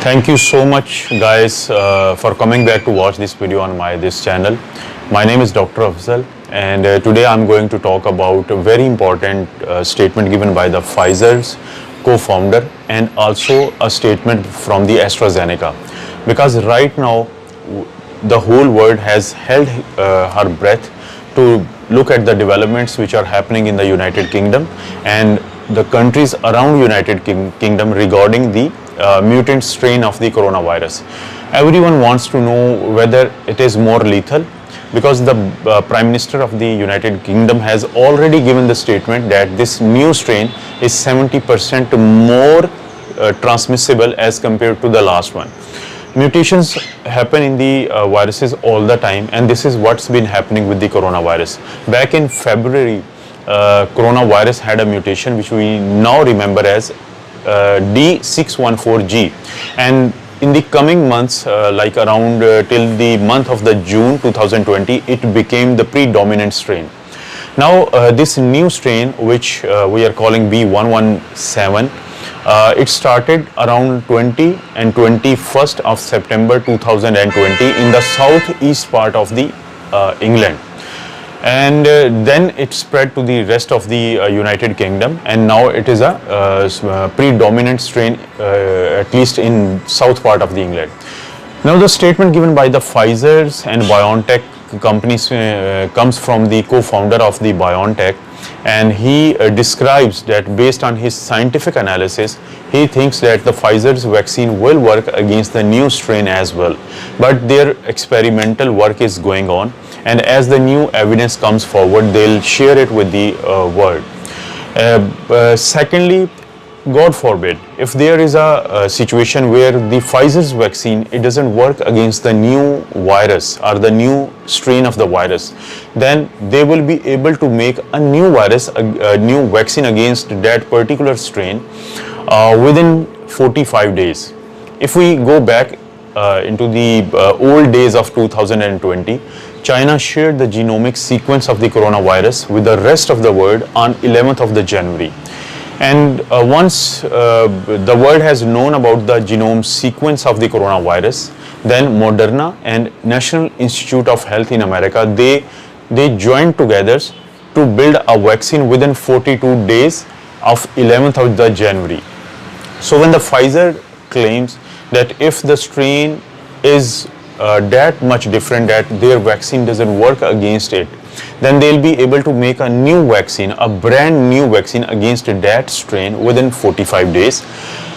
Thank you so much guys for coming back to watch this video on this channel. My name is Dr. Afzal and today I'm going to talk about a very important statement given by the Pfizer's co-founder and also a statement from the AstraZeneca, because right now the whole world has held her breath to look at the developments which are happening in the United Kingdom and the countries around United Kingdom regarding the mutant strain of the coronavirus. Everyone wants to know whether it is more lethal, because the Prime Minister of the United Kingdom has already given the statement that this new strain is 70% more transmissible as compared to the last one. Mutations happen in the viruses all the time, and this is what's been happening with the coronavirus. Back in February, coronavirus had a mutation which we now remember as D614G, and in the coming months, like around till the month of the June 2020, it became the predominant strain. Now this new strain, which we are calling B117, it started around 20 and 21st of September 2020 in the southeast part of the England. And then it spread to the rest of the United Kingdom, and now it is a predominant strain at least in south part of the England. Now the statement given by the Pfizer's and BioNTech companies comes from the co-founder of the BioNTech, and he describes that based on his scientific analysis, he thinks that the Pfizer's vaccine will work against the new strain as well, but their experimental work is going on, and as the new evidence comes forward, they'll share it with the world. Secondly, God forbid, if there is a situation where the Pfizer's vaccine, it doesn't work against the new virus or the new strain of the virus, then they will be able to make a new virus, a new vaccine against that particular strain within 45 days. If we go back into the old days of 2020, China shared the genomic sequence of the coronavirus with the rest of the world on 11th of the January. And once the world has known about the genome sequence of the coronavirus, then Moderna and National Institute of Health in America, they joined together to build a vaccine within 42 days of 11th of the January. So when the Pfizer claims that if the strain is that much different that their vaccine doesn't work against it, then they'll be able to make a new vaccine, a brand new vaccine against that strain within 45 days.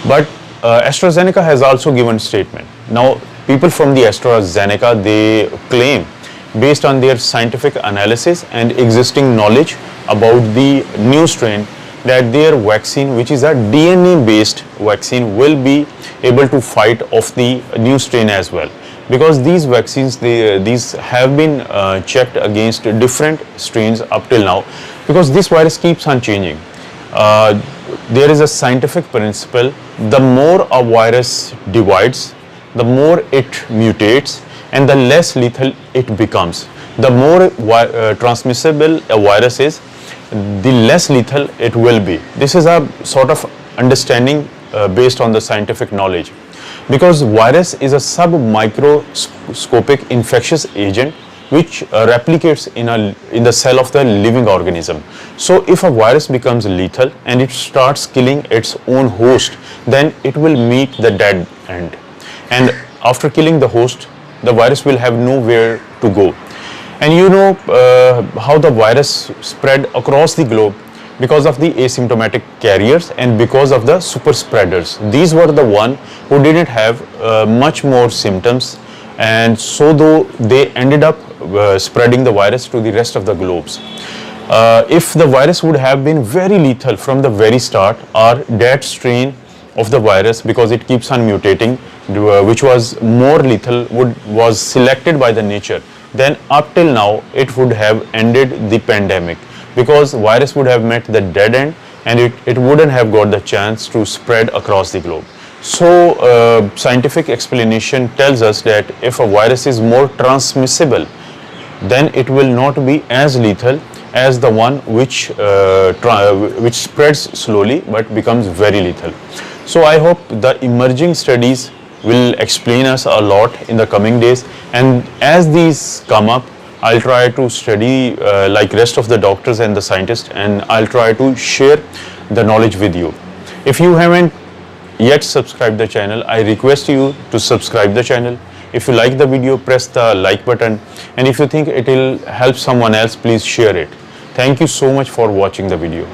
But AstraZeneca has also given a statement. Now, people from the AstraZeneca, they claim, based on their scientific analysis and existing knowledge about the new strain, that their vaccine, which is a DNA-based vaccine, will be able to fight off the new strain as well. Because these vaccines, these have been checked against different strains up till now, because this virus keeps on changing. There is a scientific principle: the more a virus divides, the more it mutates, and the less lethal it becomes. The more transmissible a virus is, the less lethal it will be. This is a sort of understanding based on the scientific knowledge. Because virus is a submicroscopic infectious agent which replicates in the cell of the living organism. So if a virus becomes lethal and it starts killing its own host, then it will meet the dead end. And after killing the host, the virus will have nowhere to go. And you know how the virus spread across the globe because of the asymptomatic carriers and because of the super spreaders. These were the one who didn't have much more symptoms, and so though they ended up spreading the virus to the rest of the globes. If the virus would have been very lethal from the very start, or that strain of the virus, because it keeps on mutating, which was more lethal, was selected by the nature, then up till now it would have ended the pandemic, because virus would have met the dead end and it wouldn't have got the chance to spread across the globe. So scientific explanation tells us that if a virus is more transmissible, then it will not be as lethal as the one which spreads slowly but becomes very lethal. So I hope the emerging studies will explain us a lot in the coming days, and as these come up, I'll try to study like rest of the doctors and the scientists, and I'll try to share the knowledge with you. If you haven't yet subscribed the channel, I request you to subscribe the channel. If you like the video, press the like button, and if you think it will help someone else, please share it. Thank you so much for watching the video.